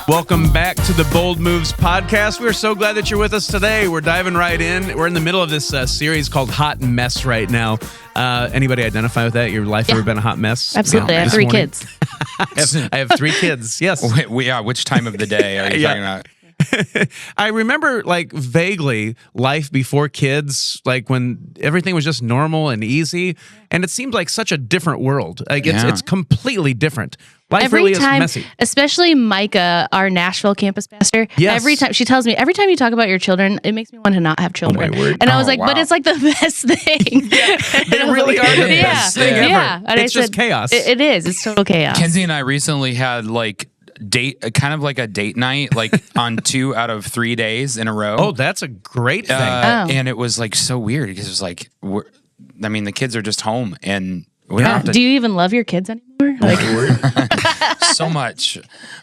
Welcome back to the Bold Moves podcast. We're so glad that you're with us today. We're diving right in. We're in the middle of this series called Hot Mess right now. Anybody identify with that? Your life ever been a hot mess? Absolutely. I have three kids. I have three kids, yes. Which time of the day are you talking about? I remember, like, vaguely life before kids, like when everything was just normal and easy, and it seemed like such a different world. Like it's completely different. Life really is messy. Especially Micah, our Nashville campus pastor. Yes. Every time she tells me, every time you talk about your children, it makes me want to not have children. Oh, my word. And I was like, but it's like the best thing. They really are the best thing ever. Yeah. And it's just chaos. It is. It's total chaos. Kenzie and I recently had like kind of like a date night, like on 2 out of 3 days in a row. Oh, that's a great thing. And it was like so weird because it was like, the kids are just home and we don't have to. Do you even love your kids anymore? Like so much,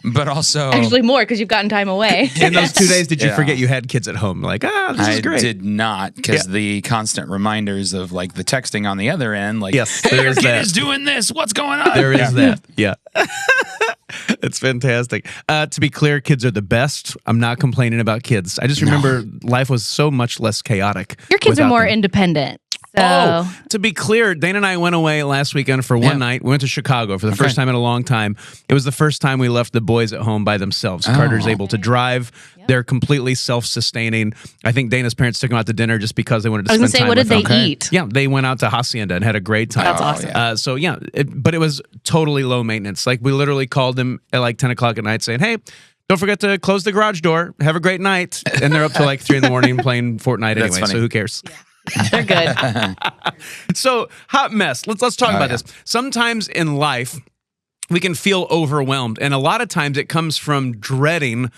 but also actually more because you've gotten time away. In those 2 days, did you forget you had kids at home? Like, this is great. I did not, because the constant reminders of like the texting on the other end, like, yes, hey, your kid is doing this. What's going on? There is that. Yeah. It's fantastic. To be clear, kids are the best. I'm not complaining about kids. I just remember life was so much less chaotic. Your kids are more them. independent. So. Oh, to be clear, Dana and I went away last weekend for one night. We went to Chicago for the first time in a long time. It was the first time we left the boys at home by themselves. Carter's able to drive. They're completely self-sustaining. I think Dana's parents took them out to dinner just because they wanted to spend time with them. What did they eat? Yeah, they went out to Hacienda and had a great time. That's awesome. But it was totally low maintenance. Like, we literally called them at like 10 o'clock at night saying, hey, don't forget to close the garage door. Have a great night. And they're up till like 3 in the playing Fortnite anyway, so who cares? Yeah. They're good. So, hot mess. Let's talk about this. Sometimes in life, we can feel overwhelmed, and a lot of times it comes from dreading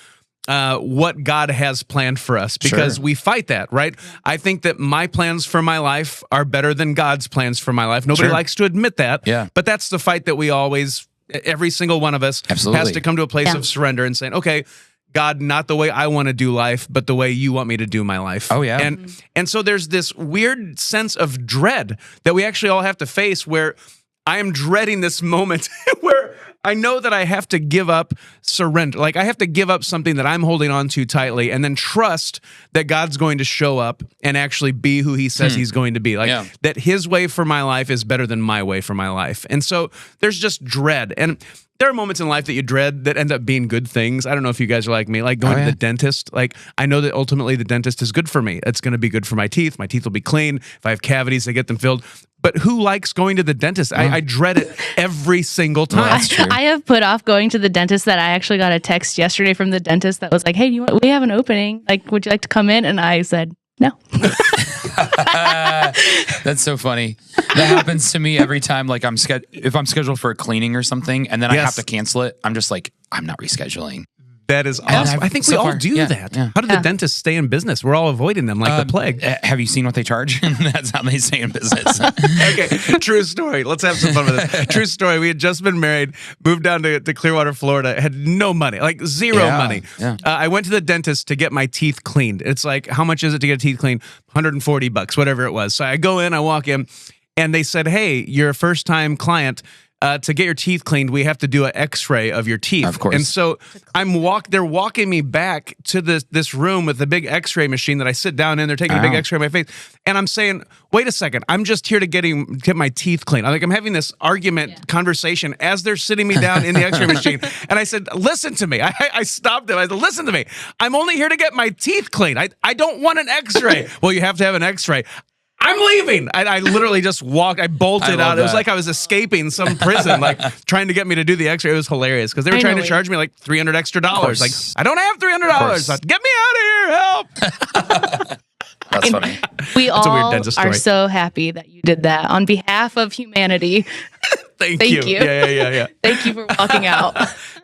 what God has planned for us, because we fight that, right? I think that my plans for my life are better than God's plans for my life. Nobody likes to admit that, but that's the fight that we always, every single one of us has to come to a place of surrender and saying, okay, God, not the way I want to do life, but the way you want me to do my life. Oh, yeah. And so there's this weird sense of dread that we actually all have to face, where I am dreading this moment where I know that I have to give up surrender. Like, I have to give up something that I'm holding on to tightly and then trust that God's going to show up and actually be who he says he's going to be. Like, that his way for my life is better than my way for my life. And so there's just dread. And there are moments in life that you dread that end up being good things. I don't know if you guys are like me, like going to the dentist. Like, I know that ultimately the dentist is good for me. It's going to be good for my teeth. My teeth will be clean. If I have cavities, I get them filled. But who likes going to the dentist? I dread it every single time. That's true. I have put off going to the dentist. That I actually got a text yesterday from the dentist that was like, hey, we have an opening. Like, would you like to come in? And I said, no. That's so funny. That happens to me every time. Like, if I'm scheduled for a cleaning or something, and then I have to cancel it, I'm just like, I'm not rescheduling. That is awesome. I think we all do that. How did the dentists stay in business? We're all avoiding them like the plague. Have you seen what they charge? That's how they stay in business. Okay, true story. Let's have some fun with this. True story. We had just been married, moved down to Clearwater, Florida, had no money, like zero money. Yeah. I went to the dentist to get my teeth cleaned. It's like, how much is it to get a teeth cleaned? $140, whatever it was. So I go in, I walk in, and they said, hey, you're a first-time client. To get your teeth cleaned, we have to do an X-ray of your teeth. Of course. And so they're walking me back to this room with the big X-ray machine that I sit down in. They're taking a big X-ray of my face, and I'm saying, "Wait a second, I'm just here to get my teeth cleaned." I'm having this conversation as they're sitting me down in the X-ray machine, and I said, "Listen to me." I stopped them. I said, "Listen to me. I'm only here to get my teeth cleaned. I don't want an X-ray." Well, you have to have an X-ray. I'm leaving. I literally just walked. I bolted out. It was like I was escaping some prison, like trying to get me to do the X-ray. It was hilarious because they were trying to charge me like $300 extra. Like, I don't have $300. Get me out of here. Help. That's funny. We all are so happy that you did that on behalf of humanity. Thank you. Yeah. Thank you for walking out.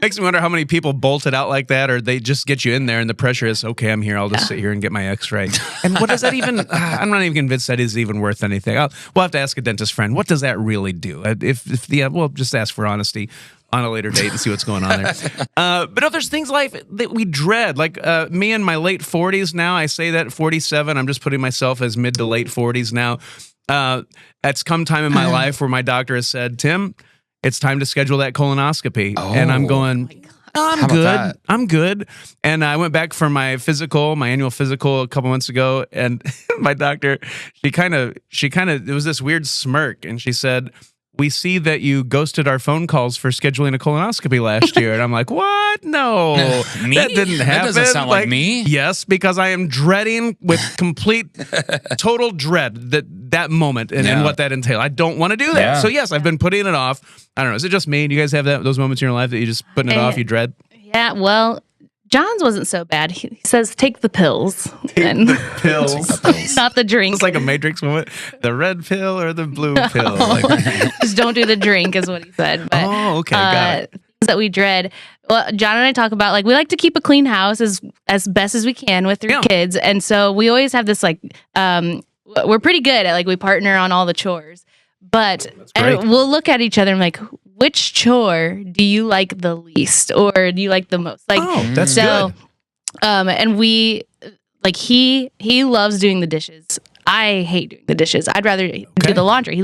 Makes me wonder how many people bolted out like that, or they just get you in there and the pressure is, okay, I'm here. I'll just sit here and get my X-ray. And what does that even, I'm not even convinced that is even worth anything. We'll have to ask a dentist friend. What does that really do? We'll just ask for honesty on a later date and see what's going on there. But no, there's things in life that we dread. Like me in my late 40s now, I say that 47, I'm just putting myself as mid to late 40s now. It's come time in my life where my doctor has said, Tim, it's time to schedule that colonoscopy. And I'm going, I'm How about good. that? I'm good. And I went back for my annual physical a couple months ago, and my doctor, she kind of, it was this weird smirk, and she said, "We see that you ghosted our phone calls for scheduling a colonoscopy last year." And I'm like, "What? No, Me? that didn't happen." That doesn't sound like me. Yes, because I am dreading with complete, total dread that moment and what that entails. I don't want to do that. Yeah. So yes, I've been putting it off. I don't know. Is it just me? Do you guys have those moments in your life that you just putting it off? You dread? Yeah, well, John's wasn't so bad. He says, take the pills. And Pills. not the drink. It's like a Matrix moment. The red pill or the blue pill? Like, Just don't do the drink is what he said. But, oh, okay. Got it. things that we dread. Well, John and I talk about, like, we like to keep a clean house as best as we can with 3 kids. And so we always have this, like, we're pretty good at, like, we partner on all the chores. But and we'll look at each other and like, which chore do you like the least or do you like the most? Like, that's good. And we like he loves doing the dishes. I hate doing the dishes. I'd rather do the laundry.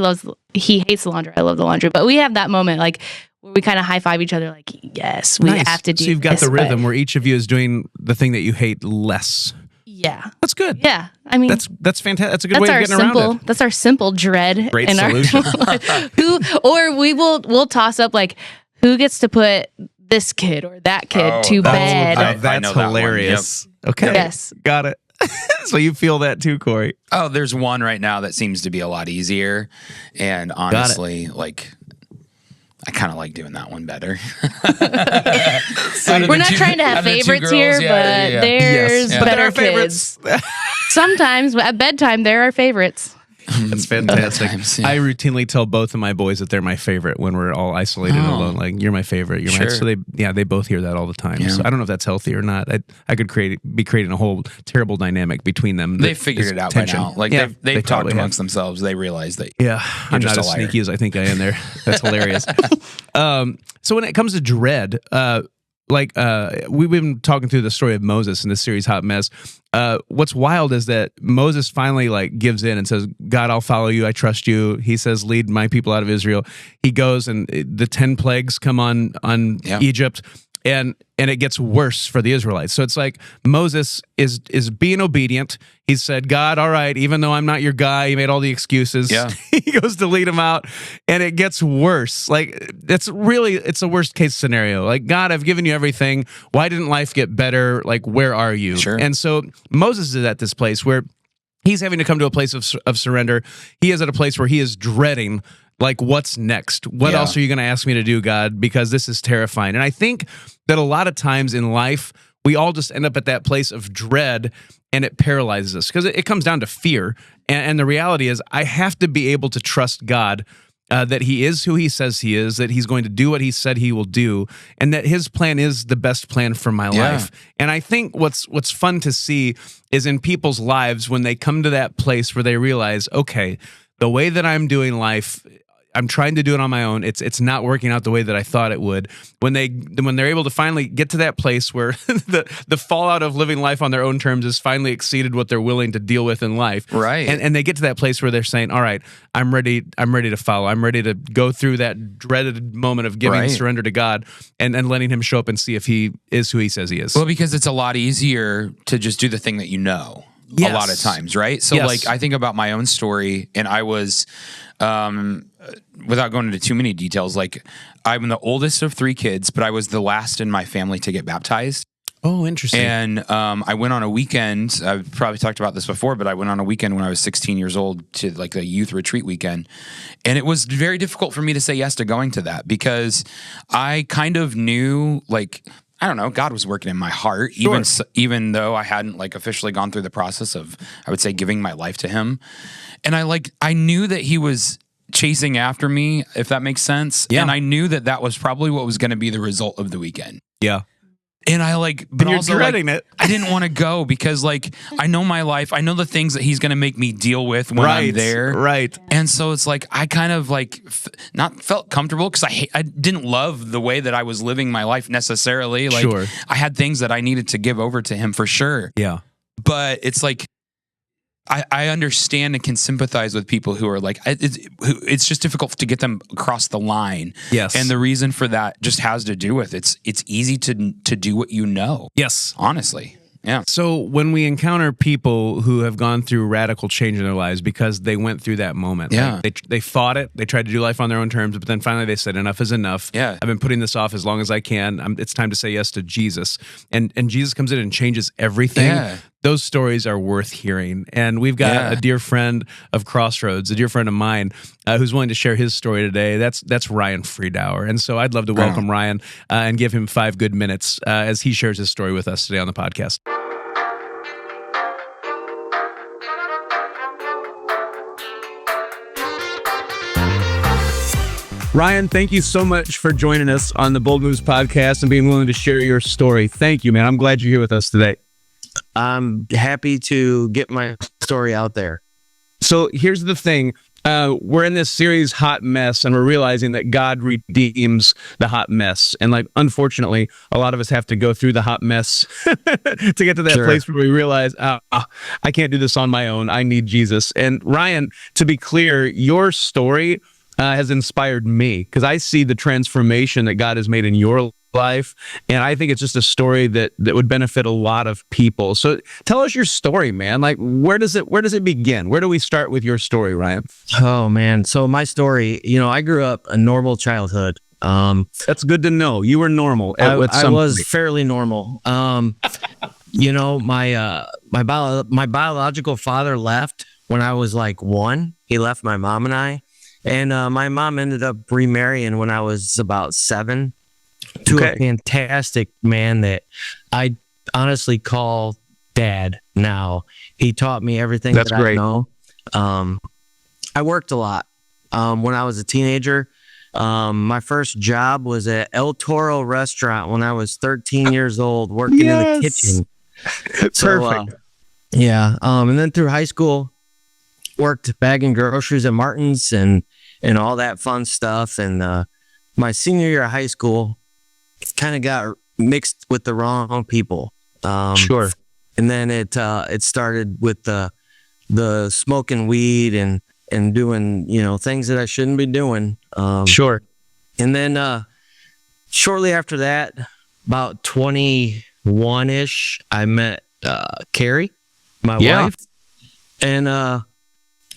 He hates the laundry. I love the laundry. But we have that moment like where we kind of high five each other like, yes, we have to do. So you've got the rhythm where each of you is doing the thing that you hate less. Yeah. That's good. Yeah. I mean, that's fantastic. That's a good way of getting around it. That's our simple dread. Great solution. We'll toss up like who gets to put this kid or that kid to bed. That's hilarious. Yep. Okay. Yes. Got it. So you feel that too, Corey? Oh, there's one right now that seems to be a lot easier. And honestly, like, I kind of like doing that one better. We're not trying to have favorites here, but there's better kids. Sometimes at bedtime, there are favorites. That's fantastic. I routinely tell both of my boys that they're my favorite when we're all isolated and alone. Like, you're my favorite. You're my. So they both hear that all the time. Yeah. So I don't know if that's healthy or not. I could be creating a whole terrible dynamic between them. They figured it out tension. By now. Like they've talked amongst themselves. They realize that. Yeah, I'm not as sneaky as I think I am there. That's hilarious. So when it comes to dread, we've been talking through the story of Moses in this series, Hot Mess. What's wild is that Moses finally gives in and says, "God, I'll follow you. I trust you." He says, "Lead my people out of Israel." He goes and the 10 plagues come on Egypt. And it gets worse for the Israelites. So it's like Moses is being obedient. He said, "God, all right, even though I'm not your guy," he made all the excuses. Yeah. He goes to lead him out, and it gets worse. Like, it's a worst case scenario. Like, God, I've given you everything. Why didn't life get better? Like, where are you? Sure. And so Moses is at this place where he's having to come to a place of surrender. He is at a place where he is dreading, like, what's next? What else are you going to ask me to do, God? Because this is terrifying. And I think that a lot of times in life, we all just end up at that place of dread, and it paralyzes us because it comes down to fear. And the reality is, I have to be able to trust God that he is who he says he is, that he's going to do what he said he will do, and that his plan is the best plan for my life. And I think what's fun to see is in people's lives when they come to that place where they realize, okay, the way that I'm doing life, I'm trying to do it on my own. It's not working out the way that I thought it would. When they're able to finally get to that place where the fallout of living life on their own terms has finally exceeded what they're willing to deal with in life. Right. And they get to that place where they're saying, "All right, I'm ready to follow. I'm ready to go through that dreaded moment of giving surrender to God and letting him show up and see if he is who he says he is." Well, because it's a lot easier to just do the thing that you know. Yes. A lot of times, right? So like, I think about my own story, and I was, without going into too many details, like, I'm the oldest of 3 kids, but I was the last in my family to get baptized. Oh, interesting. And I went on a weekend. I've probably talked about this before, but I went on a weekend when I was 16 years old to like a youth retreat weekend. And it was very difficult for me to say yes to going to that because I kind of knew, like, I don't know, God was working in my heart, even though I hadn't like officially gone through the process of, I would say, giving my life to him. And I knew that he was chasing after me, if that makes sense. Yeah. And I knew that was probably what was going to be the result of the weekend. Yeah. And but you're also dreading it. I didn't want to go because I know my life. I know the things that he's going to make me deal with when I'm there. Right. And so it's like, I kind of not felt comfortable because I didn't love the way that I was living my life necessarily. Like, I had things that I needed to give over to him for sure. Yeah. But it's like, I understand and can sympathize with people who are like, it's just difficult to get them across the line. Yes. And the reason for that just has to do with it's easy to do what you know. Yes. Honestly. Yeah. So when we encounter people who have gone through radical change in their lives because they went through that moment, Yeah. like they fought it, they tried to do life on their own terms, but then finally they said enough is enough. Yeah. I've been putting this off as long as I can. It's time to say yes to Jesus, and Jesus comes in and changes everything. Yeah. Those stories are worth hearing, and we've got a dear friend of Crossroads, a dear friend of mine, who's willing to share his story today. That's Ryan Friedauer, and so I'd love to welcome Ryan and give him 5 good minutes as he shares his story with us today on the podcast. Ryan, thank you so much for joining us on the Bold Moves podcast and being willing to share your story. Thank you, man. I'm glad you're here with us today. I'm happy to get my story out there. So here's the thing. We're in this series, Hot Mess, and we're realizing that God redeems the hot mess. And like, unfortunately, a lot of us have to go through the hot mess to get to that place where we realize, I can't do this on my own. I need Jesus. And Ryan, to be clear, your story has inspired me because I see the transformation that God has made in your life. And I think it's just a story that would benefit a lot of people. So tell us your story, man. Like, where does it begin? Where do we start with your story, Ryan? Oh, man. So my story, I grew up a normal childhood. That's good to know. You were normal. I was fairly normal. My biological father left when I was like 1. He left my mom and I. And my mom ended up remarrying when I was about 7 to a fantastic man that I honestly call dad now. He taught me everything that I know. I worked a lot when I was a teenager. My first job was at El Toro restaurant when I was 13 years old, working in the kitchen. Perfect. And then through high school, worked bagging groceries at Martin's and all that fun stuff. And my senior year of high school kind of got mixed with the wrong people. Sure. And then it started with the smoking weed and doing, things that I shouldn't be doing. Sure. And then shortly after that, about 21-ish, I met Carrie, my wife. And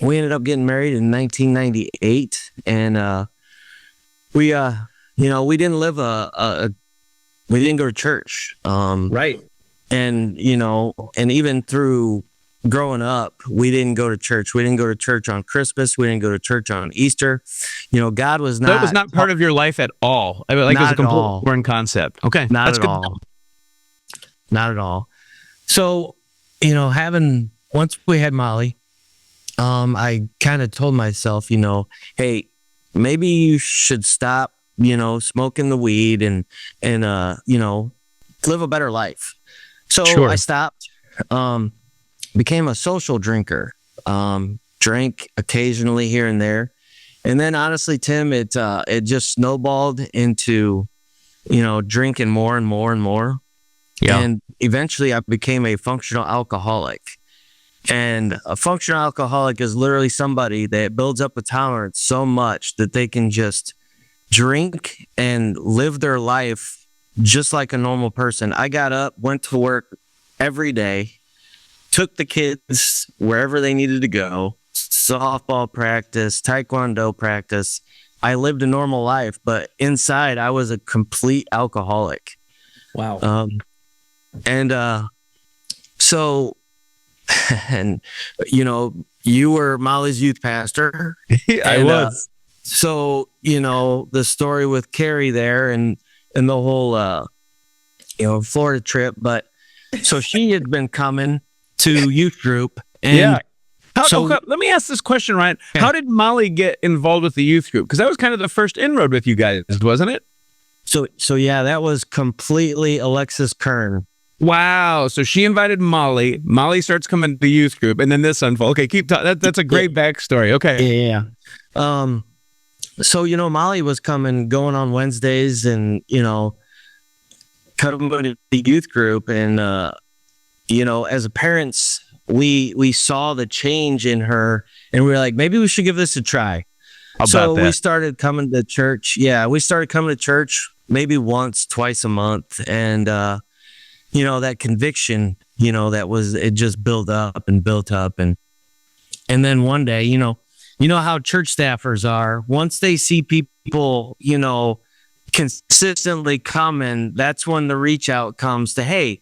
we ended up getting married in 1998, and we didn't live we didn't go to church, Right. and and even through growing up, we didn't go to church. We didn't go to church on Christmas. We didn't go to church on Easter. God was not. That was not part of your life at all. I mean, like, it was a complete foreign concept. Okay, not at all. Not at all. So, once we had Molly, I kind of told myself, hey, maybe you should stop, smoking the weed and live a better life. So I stopped, became a social drinker, drank occasionally here and there. And then honestly, Tim, it just snowballed into, drinking more and more and more. Yeah. And eventually I became a functional alcoholic. And a functional alcoholic is literally somebody that builds up a tolerance so much that they can just drink and live their life just like a normal person. I got up, went to work every day, took the kids wherever they needed to go, softball practice, taekwondo practice. I lived a normal life, but inside I was a complete alcoholic. Wow. So... and you were Molly's youth pastor. I was. So the story with Carrie there and the whole Florida trip, but so she had been coming to youth group. And let me ask this question, Ryan. Yeah. How did Molly get involved with the youth group? Because that was kind of the first inroad with you guys, wasn't it? So yeah, that was completely Alexis Kern. Wow. So she invited Molly. Molly starts coming to the youth group, and then this unfolds. Okay, keep talking. That's a great backstory. Okay. Yeah. So, Molly was going on Wednesdays and, coming to the youth group. And, as a parents, we saw the change in her, and we were like, maybe we should give this a try. We started coming to church. Yeah, we started coming to church maybe once, twice a month, and that conviction, it just built up, and then one day, how church staffers are. Once they see people, consistently coming, that's when the reach out comes to, hey,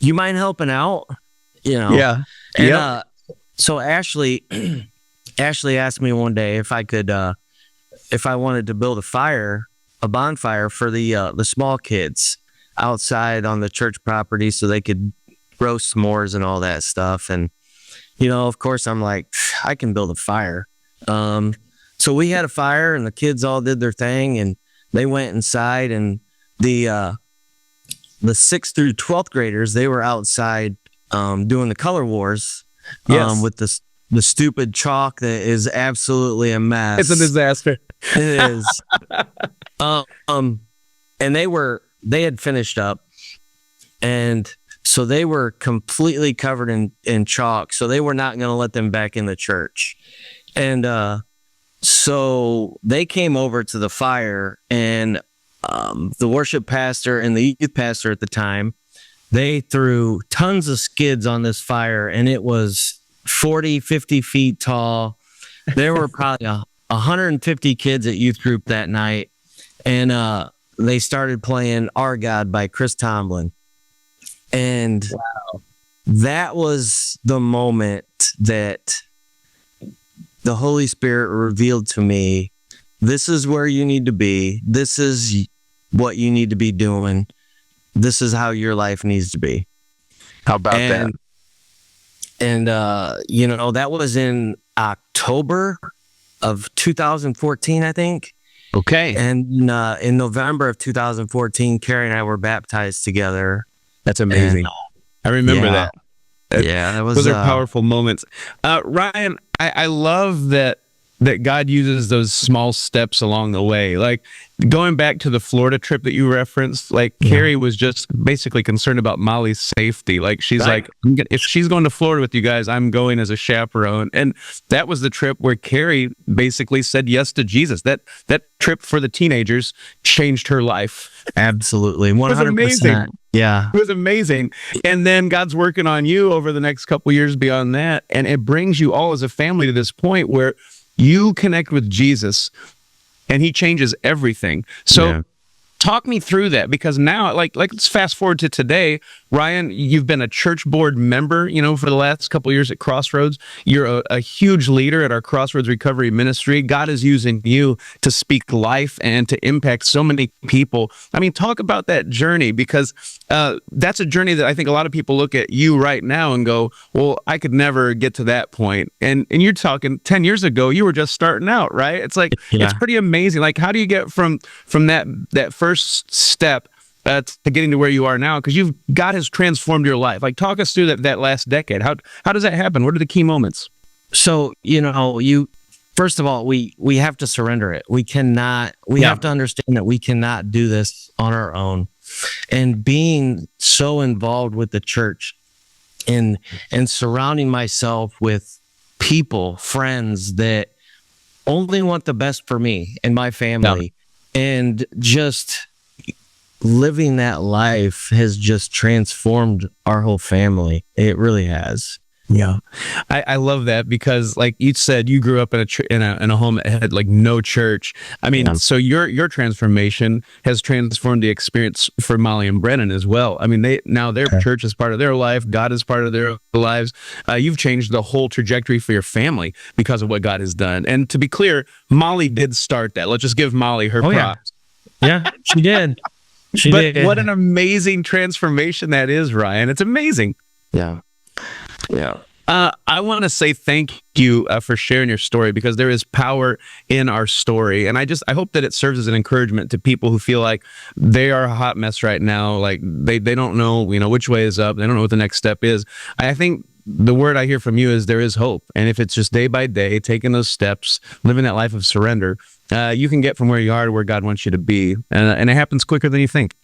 you mind helping out? Yeah. And so Ashley asked me one day if I wanted to build a bonfire for the small kids outside on the church property so they could roast s'mores and all that stuff. And of course I'm like, I can build a fire. So we had a fire, and the kids all did their thing, and they went inside, and the 6th through 12th graders, they were outside doing the color wars. With the stupid chalk that is absolutely a mess. It's a disaster. It is. And they had finished up, and so they were completely covered in chalk. So they were not going to let them back in the church. And so they came over to the fire, and the worship pastor and the youth pastor at the time, they threw tons of skids on this fire, and it was 40, 50 feet tall. There were probably 150 kids at youth group that night, and they started playing Our God by Chris Tomlin. And that was the moment that the Holy Spirit revealed to me, this is where you need to be. This is what you need to be doing. This is how your life needs to be. How about that? And, that was in October of 2014, I think. Okay. And in November of 2014, Carrie and I were baptized together. That's amazing. I remember that. Those are powerful moments. Ryan, I love that God uses those small steps along the way. Like going back to the Florida trip that you referenced, Carrie was just basically concerned about Molly's safety. Like she's like, if she's going to Florida with you guys, I'm going as a chaperone. And that was the trip where Carrie basically said yes to Jesus. That trip for the teenagers changed her life. Absolutely. 100%. It was amazing. Yeah. It was amazing. And then God's working on you over the next couple years beyond that. And it brings you all as a family to this point where you connect with Jesus and he changes everything. So talk me through that, because now, let's fast forward to today. Ryan, you've been a church board member, for the last couple of years at Crossroads. You're a huge leader at our Crossroads Recovery Ministry. God is using you to speak life and to impact so many people. I mean, talk about that journey, because that's a journey that I think a lot of people look at you right now and go, well, I could never get to that point. And you're talking 10 years ago, you were just starting out, right? It's like, it's pretty amazing. Like, how do you get from that first step to getting to where you are now? Because God has transformed your life. Like, talk us through that last decade. How does that happen? What are the key moments? So, first of all, we have to surrender it. We have to understand that we cannot do this on our own. And being so involved with the church and surrounding myself with people, friends that only want the best for me and my family, and just living that life has just transformed our whole family. It really has. Yeah. I love that, because like you said, you grew up in a home that had no church. I mean, so your transformation has transformed the experience for Molly and Brennan as well. I mean, their church is part of their life. God is part of their lives. You've changed the whole trajectory for your family because of what God has done. And to be clear, Molly did start that. Let's just give Molly her props. Yeah, she did. But what an amazing transformation that is, Ryan. It's amazing. Yeah. Yeah. I want to say thank you for sharing your story, because there is power in our story. And I hope that it serves as an encouragement to people who feel like they are a hot mess right now. Like they don't know, which way is up. They don't know what the next step is. I think the word I hear from you is there is hope. And if it's just day by day, taking those steps, living that life of surrender, you can get from where you are to where God wants you to be. And it happens quicker than you think.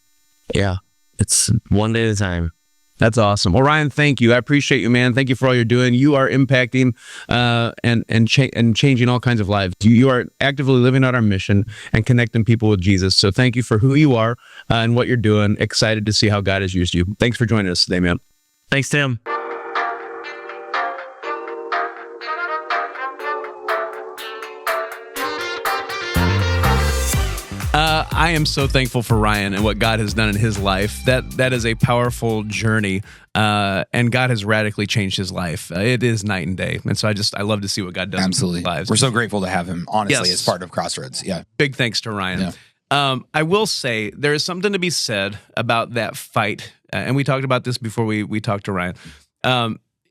Yeah. It's one day at a time. That's awesome. Well, Ryan, thank you. I appreciate you, man. Thank you for all you're doing. You are impacting and changing all kinds of lives. You are actively living out our mission and connecting people with Jesus. So thank you for who you are and what you're doing. Excited to see how God has used you. Thanks for joining us today, man. Thanks, Tim. I am so thankful for Ryan and what God has done in his life. That is a powerful journey, and God has radically changed his life. It is night and day, and so I love to see what God does in people's lives. We're so grateful to have him, honestly, Yes. as part of Crossroads. Yeah. Big thanks to Ryan. Yeah. I will say there is something to be said about that fight, and we talked about this before we talked to Ryan.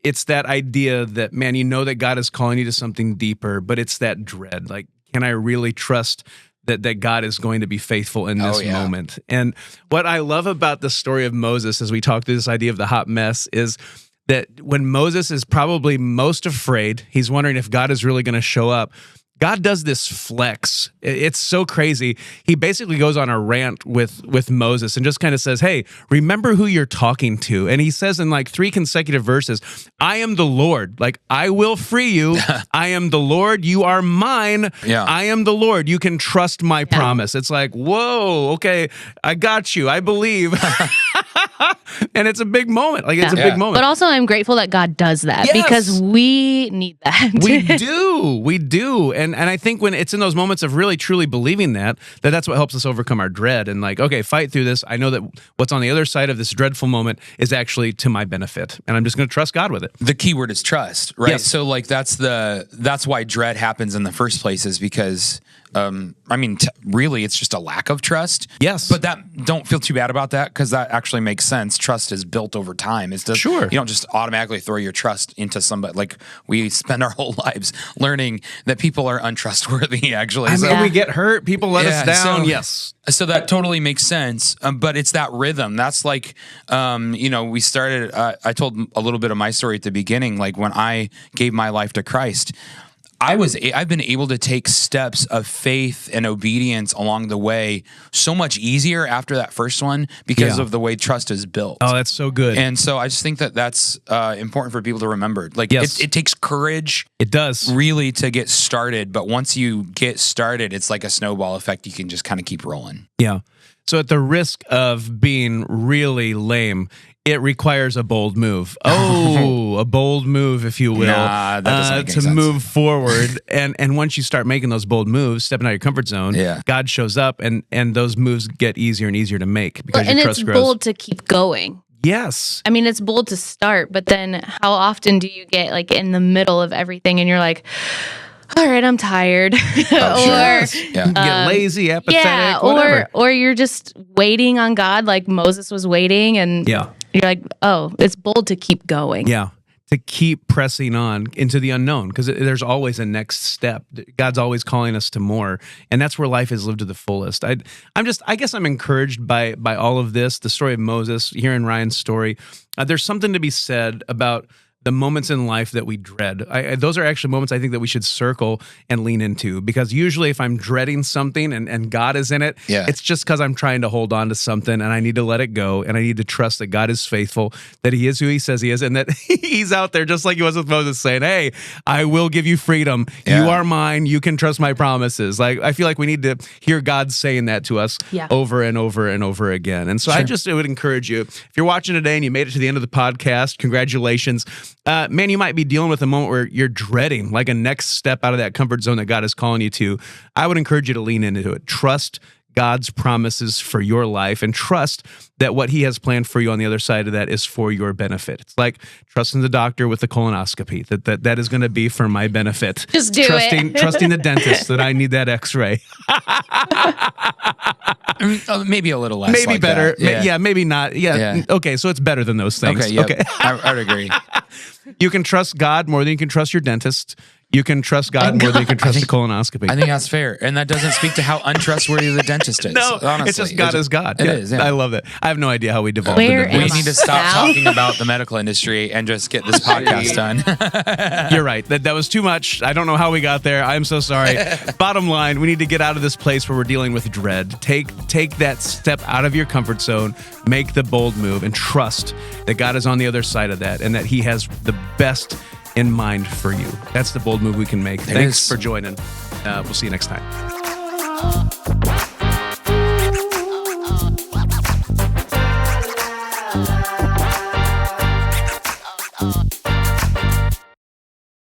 It's that idea that, man, you know that God is calling you to something deeper, but it's that dread. Like, can I really trust that God is going to be faithful in this moment? And what I love about the story of Moses, as we talk through this idea of the hot mess, is that when Moses is probably most afraid, he's wondering if God is really going to show up. God does this flex. It's so crazy. He basically goes on a rant with Moses and just kind of says, hey, remember who you're talking to. And he says in like 3 consecutive verses, I am the Lord. Like, I will free you. I am the Lord. You are mine. Yeah. I am the Lord. You can trust my promise. It's like, whoa, okay, I got you. I believe. And it's a big moment. Like, it's a big moment. But also, I'm grateful that God does that because we need that. We do. And I think when it's in those moments of really, truly believing that's what helps us overcome our dread and like, okay, fight through this. I know that what's on the other side of this dreadful moment is actually to my benefit. And I'm just going to trust God with it. The key word is trust, right? Yes. So like that's why dread happens in the first place, is because really it's just a lack of trust. Yes. But don't feel too bad about that, because that actually makes sense. Trust is built over time. Sure. You don't just automatically throw your trust into somebody. Like, we spend our whole lives learning that people are untrustworthy, actually. We get hurt. People let us down. Yes. So that totally makes sense. But it's that rhythm. That's like, we started, I told a little bit of my story at the beginning. Like, when I gave my life to Christ, I've been able to take steps of faith and obedience along the way so much easier after that first one because of the way trust is built. Oh, that's so good. And so I just think that that's important for people to remember. Like, it takes courage. It does. Really, to get started. But once you get started, it's like a snowball effect. You can just kind of keep rolling. Yeah. So at the risk of being really lame, it requires a bold move. Oh, a bold move, if you will, that doesn't make any sense. Move forward. and once you start making those bold moves, stepping out of your comfort zone, God shows up, and those moves get easier and easier to make because your trust grows. And it's bold to keep going. Yes. I mean, it's bold to start, but then how often do you get like in the middle of everything and you're like, all right, I'm tired. Get lazy, apathetic, whatever. Or you're just waiting on God like Moses was waiting, and you're like, oh, it's bold to keep going. Yeah. To keep pressing on into the unknown, because there's always a next step. God's always calling us to more, and that's where life is lived to the fullest. I guess I'm encouraged by all of this, the story of Moses, hearing Ryan's story. There's something to be said about the moments in life that we dread. Those are actually moments I think that we should circle and lean into, because usually if I'm dreading something and God is in it, it's just because I'm trying to hold on to something and I need to let it go, and I need to trust that God is faithful, that he is who he says he is, and that he's out there just like he was with Moses saying, hey, I will give you freedom. Yeah. You are mine. You can trust my promises. Like, I feel like we need to hear God saying that to us over and over and over again. And so I would encourage you, if you're watching today and you made it to the end of the podcast, congratulations. Man, you might be dealing with a moment where you're dreading like a next step out of that comfort zone that God is calling you to. I would encourage you to lean into it. Trust God's promises for your life, and trust that what he has planned for you on the other side of that is for your benefit. It's like trusting the doctor with the colonoscopy, that is going to be for my benefit. Just do it. Trusting the dentist that I need that x-ray. Maybe a little less. Maybe like better. That. Maybe not. Yeah. Okay, so it's better than those things. Okay. I would agree. You can trust God more than you can trust your dentist. You can trust God more than you can trust a colonoscopy. I think that's fair. And that doesn't speak to how untrustworthy the dentist is. No, honestly. it's just God is God. It is. Yeah. I love that. I have no idea how we devolved Where into We this. need to stop talking about the medical industry and just get this podcast done. You're right. That was too much. I don't know how we got there. I'm so sorry. Bottom line, we need to get out of this place where we're dealing with dread. Take that step out of your comfort zone, make the bold move, and trust that God is on the other side of that and that He has the best in mind for you. That's the bold move we can make. Thanks for joining. We'll see you next time.